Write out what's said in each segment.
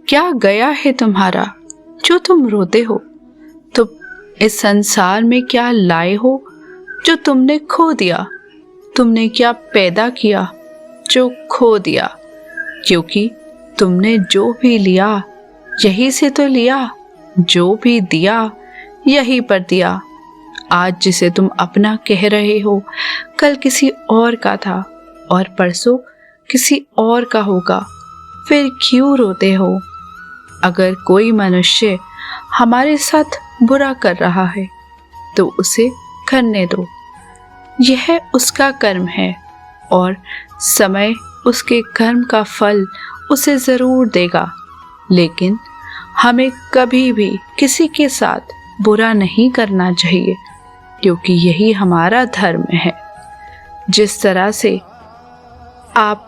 क्या गया है तुम्हारा जो तुम रोते हो? तुम इस संसार में क्या लाए हो जो तुमने खो दिया? तुमने क्या पैदा किया जो खो दिया? क्योंकि तुमने जो भी लिया यही से तो लिया, जो भी दिया यही पर दिया। आज जिसे तुम अपना कह रहे हो कल किसी और का था और परसों किसी और का होगा। फिर क्यों रोते हो? अगर कोई मनुष्य हमारे साथ बुरा कर रहा है तो उसे करने दो, यह उसका कर्म है और समय उसके कर्म का फल उसे जरूर देगा। लेकिन हमें कभी भी किसी के साथ बुरा नहीं करना चाहिए, क्योंकि यही हमारा धर्म है। जिस तरह से आप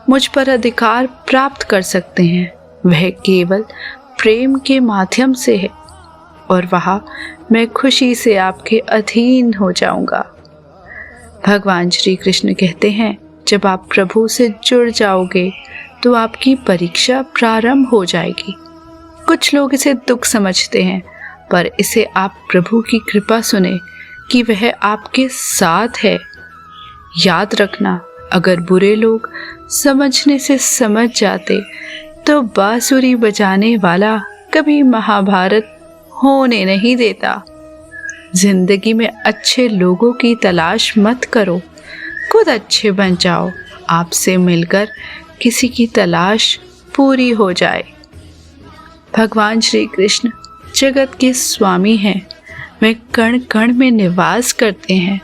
मुझ पर अधिकार प्राप्त कर सकते हैं वह केवल प्रेम के माध्यम से है, और वहाँ मैं खुशी से आपके अधीन हो जाऊंगा। भगवान श्री कृष्ण कहते हैं, जब आप प्रभु से जुड़ जाओगे तो आपकी परीक्षा प्रारंभ हो जाएगी। कुछ लोग इसे दुख समझते हैं, पर इसे आप प्रभु की कृपा सुने कि वह आपके साथ है। याद रखना, अगर बुरे लोग समझने से समझ जाते तो बांसुरी बजाने वाला कभी महाभारत होने नहीं देता। जिंदगी में अच्छे लोगों की तलाश मत करो, खुद अच्छे बन जाओ। आपसे मिलकर किसी की तलाश पूरी हो जाए। भगवान श्री कृष्ण जगत के स्वामी हैं। वे कण कण में निवास करते हैं।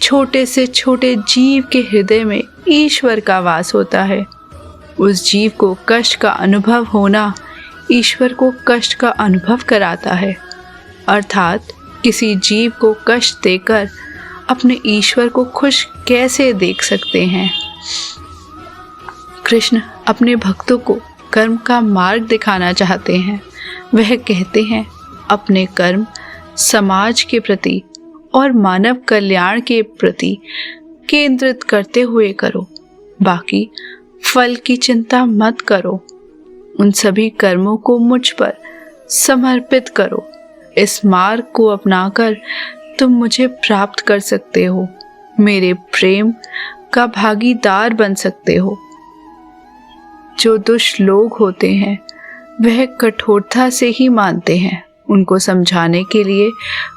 छोटे से छोटे जीव के हृदय में ईश्वर का वास होता है। उस जीव को कष्ट का अनुभव होना ईश्वर को कष्ट का अनुभव कराता है। अर्थात किसी जीव को कष्ट देकर अपने ईश्वर को खुश कैसे देख सकते हैं? कृष्ण अपने भक्तों को कर्म का मार्ग दिखाना चाहते हैं। वह कहते हैं, अपने कर्म समाज के प्रति और मानव कल्याण के प्रति केंद्रित करते हुए करो। बाकी फल की चिंता मत करो। उन सभी कर्मों को मुझ पर समर्पित करो। इस मार्ग को अपनाकर तुम मुझे प्राप्त कर सकते हो, मेरे प्रेम का भागीदार बन सकते हो। जो दुष्ट लोग होते हैं वह कठोरता से ही मानते हैं। उनको समझाने के लिए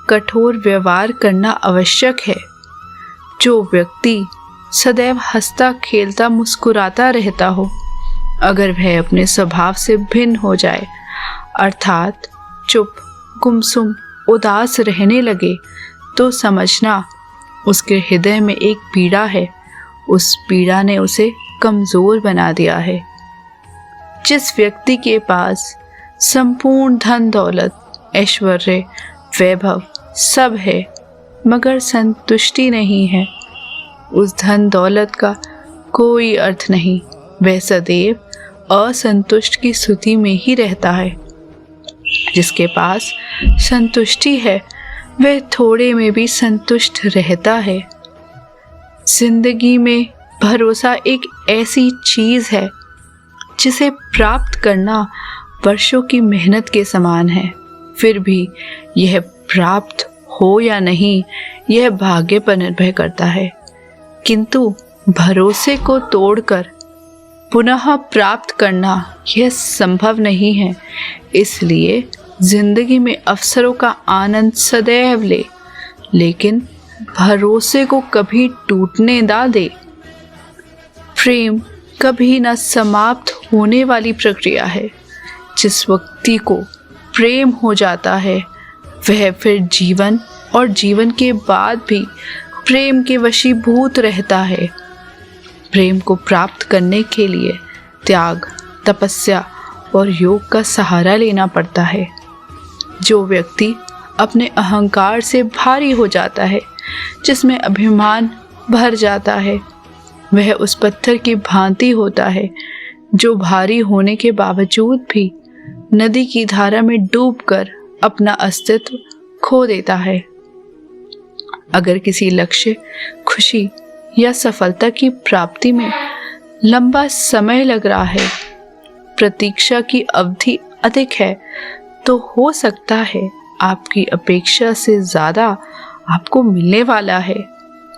कठोर व्यवहार करना आवश्यक है। जो व्यक्ति सदैव हंसता खेलता मुस्कुराता रहता हो, अगर वह अपने स्वभाव से भिन्न हो जाए, अर्थात चुप गुमसुम उदास रहने लगे, तो समझना उसके हृदय में एक पीड़ा है। उस पीड़ा ने उसे कमजोर बना दिया है। जिस व्यक्ति के पास संपूर्ण धन दौलत ऐश्वर्य वैभव सब है मगर संतुष्टि नहीं है, उस धन दौलत का कोई अर्थ नहीं। वह सदैव असंतुष्ट की स्थिति में ही रहता है। जिसके पास संतुष्टि है वह थोड़े में भी संतुष्ट रहता है। जिंदगी में भरोसा एक ऐसी चीज है जिसे प्राप्त करना वर्षों की मेहनत के समान है। फिर भी यह प्राप्त हो या नहीं, यह भाग्य पर निर्भर करता है। किंतु भरोसे को तोड़कर पुनः प्राप्त करना यह संभव नहीं है। इसलिए जिंदगी में अवसरों का आनंद सदैव ले, लेकिन भरोसे को कभी टूटने ना दे। प्रेम कभी न समाप्त होने वाली प्रक्रिया है। जिस व्यक्ति को प्रेम हो जाता है वह फिर जीवन और जीवन के बाद भी प्रेम के वशीभूत रहता है। प्रेम को प्राप्त करने के लिए त्याग, तपस्या और योग का सहारा लेना पड़ता है। जो व्यक्ति अपने अहंकार से भारी हो जाता है, जिसमें अभिमान भर जाता है, वह उस पत्थर की भांति होता है जो भारी होने के बावजूद भी नदी की धारा में डूबकर अपना अस्तित्व खो देता है। अगर किसी लक्ष्य, खुशी या सफलता की प्राप्ति में लंबा समय लग रहा है, प्रतीक्षा की अवधि अधिक है तो हो सकता है आपकी अपेक्षा से ज्यादा आपको मिलने वाला है।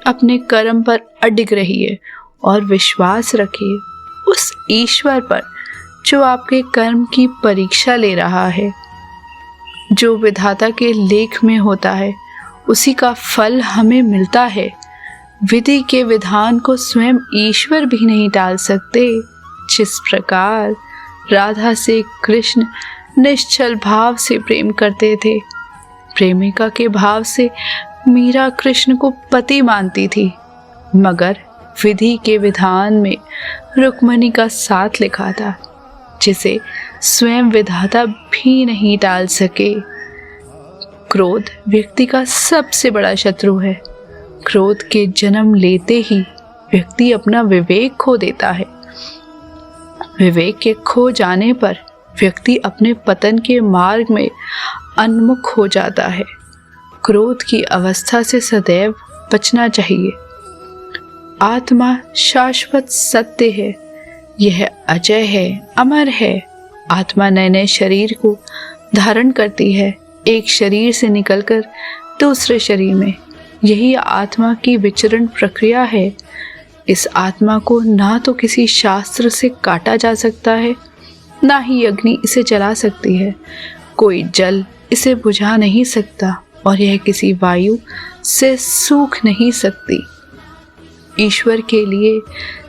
अपने कर्म पर अडिग रहिए और विश्वास रखिए उस ईश्वर पर जो आपके कर्म की परीक्षा ले रहा है। जो विधाता के लेख में होता है उसी का फल हमें मिलता है। विधि के विधान को स्वयं ईश्वर भी नहीं टाल सकते। जिस प्रकार राधा से कृष्ण निश्चल भाव से प्रेम करते थे, प्रेमिका के भाव से मीरा कृष्ण को पति मानती थी, मगर विधि के विधान में रुक्मणी का साथ लिखा था जिसे स्वयं विधाता भी नहीं टाल सके। क्रोध व्यक्ति का सबसे बड़ा शत्रु है। क्रोध के जन्म लेते ही व्यक्ति अपना विवेक खो देता है। विवेक के खो जाने पर व्यक्ति अपने पतन के मार्ग में उन्मुख हो जाता है। क्रोध की अवस्था से सदैव बचना चाहिए। आत्मा शाश्वत सत्य है, यह अजय है, अमर है। आत्मा नए नए शरीर को धारण करती है, एक शरीर से निकलकर दूसरे शरीर में। यही आत्मा की विचरण प्रक्रिया है। इस आत्मा को ना तो किसी शास्त्र से काटा जा सकता है, ना ही अग्नि इसे जला सकती है। कोई जल इसे बुझा नहीं सकता और यह किसी वायु से सूख नहीं सकती। ईश्वर के लिए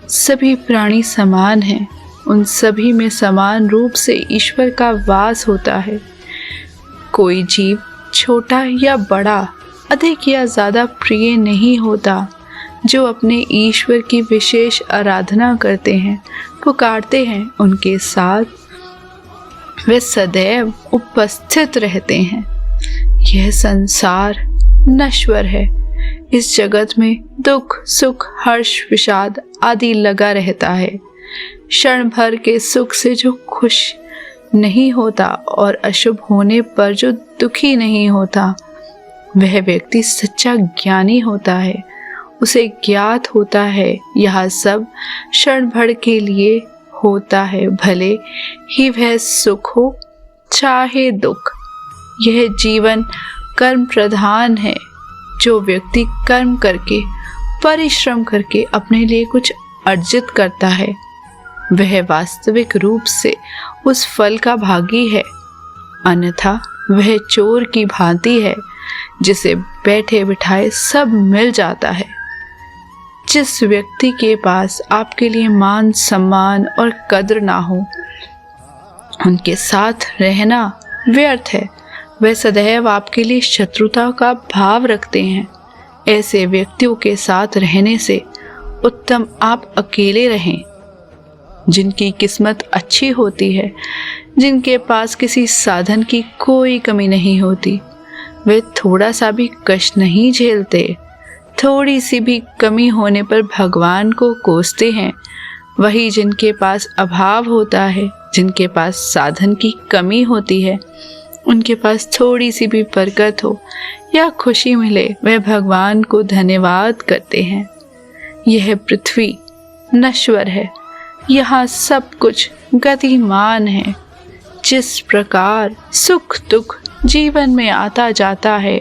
सभी प्राणी समान हैं। उन सभी में समान रूप से ईश्वर का वास होता है। कोई जीव छोटा या बड़ा, अधिक या ज्यादा प्रिय नहीं होता। जो अपने ईश्वर की विशेष आराधना करते हैं, पुकारते हैं, उनके साथ वे सदैव उपस्थित रहते हैं। यह संसार नश्वर है। इस जगत में दुख, सुख, हर्ष, विषाद आदि लगा रहता है। क्षण भर के सुख से जो खुश नहीं होता और अशुभ होने पर जो दुखी नहीं होता, वह व्यक्ति सच्चा ज्ञानी होता है। उसे ज्ञात होता है यह सब क्षण भर के लिए होता है, भले ही वह सुख हो चाहे दुख। यह जीवन कर्म प्रधान है। जो व्यक्ति कर्म करके, परिश्रम करके अपने लिए कुछ अर्जित करता है, वह वास्तविक रूप से उस फल का भागी है। अन्यथा वह चोर की भांति है जिसे बैठे बिठाए सब मिल जाता है। जिस व्यक्ति के पास आपके लिए मान, सम्मान और कद्र ना हो, उनके साथ रहना व्यर्थ है। वे सदैव आपके लिए शत्रुता का भाव रखते हैं। ऐसे व्यक्तियों के साथ रहने से उत्तम आप अकेले रहें। जिनकी किस्मत अच्छी होती है, जिनके पास किसी साधन की कोई कमी नहीं होती, वे थोड़ा सा भी कष्ट नहीं झेलते। थोड़ी सी भी कमी होने पर भगवान को कोसते हैं। वही जिनके पास अभाव होता है, जिनके पास साधन की कमी होती है, उनके पास थोड़ी सी भी बरकत हो या खुशी मिले, वे भगवान को धन्यवाद करते हैं। यह पृथ्वी नश्वर है, यहाँ सब कुछ गतिमान है। जिस प्रकार सुख दुख जीवन में आता जाता है,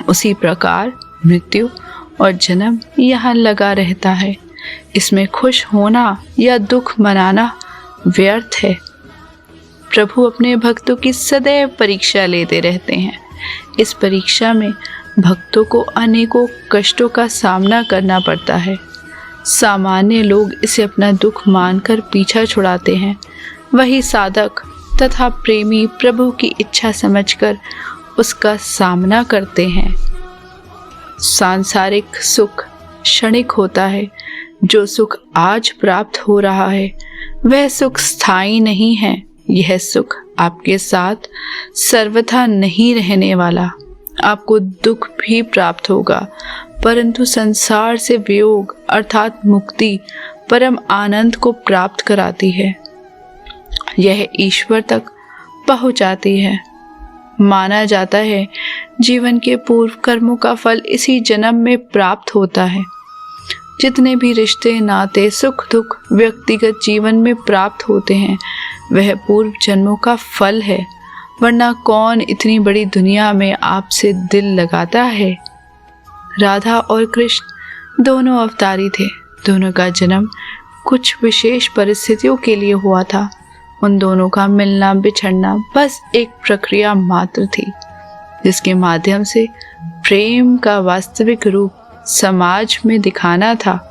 उसी प्रकार मृत्यु और जन्म यहाँ लगा रहता है। इसमें खुश होना या दुख मनाना व्यर्थ है। प्रभु अपने भक्तों की सदैव परीक्षा लेते रहते हैं। इस परीक्षा में भक्तों को अनेकों कष्टों का सामना करना पड़ता है। सामान्य लोग इसे अपना दुख मानकर पीछा छुड़ाते हैं। वही साधक तथा प्रेमी प्रभु की इच्छा समझकर उसका सामना करते हैं। सांसारिक सुख क्षणिक होता है। जो सुख आज प्राप्त हो रहा है, वह सुख स्थायी नहीं है। यह सुख आपके साथ सर्वथा नहीं रहने वाला। आपको दुख भी प्राप्त होगा, परंतु संसार से वियोग अर्थात मुक्ति परम आनंद को प्राप्त कराती है। यह ईश्वर तक पहुंचाती है। माना जाता है जीवन के पूर्व कर्मों का फल इसी जन्म में प्राप्त होता है। जितने भी रिश्ते नाते सुख दुख व्यक्तिगत जीवन में प्राप्त होते हैं वह पूर्व जन्मों का फल है, वरना कौन इतनी बड़ी दुनिया में आपसे दिल लगाता है। राधा और कृष्ण दोनों अवतारी थे। दोनों का जन्म कुछ विशेष परिस्थितियों के लिए हुआ था। उन दोनों का मिलना बिछड़ना बस एक प्रक्रिया मात्र थी, जिसके माध्यम से प्रेम का वास्तविक रूप समाज में दिखाना था।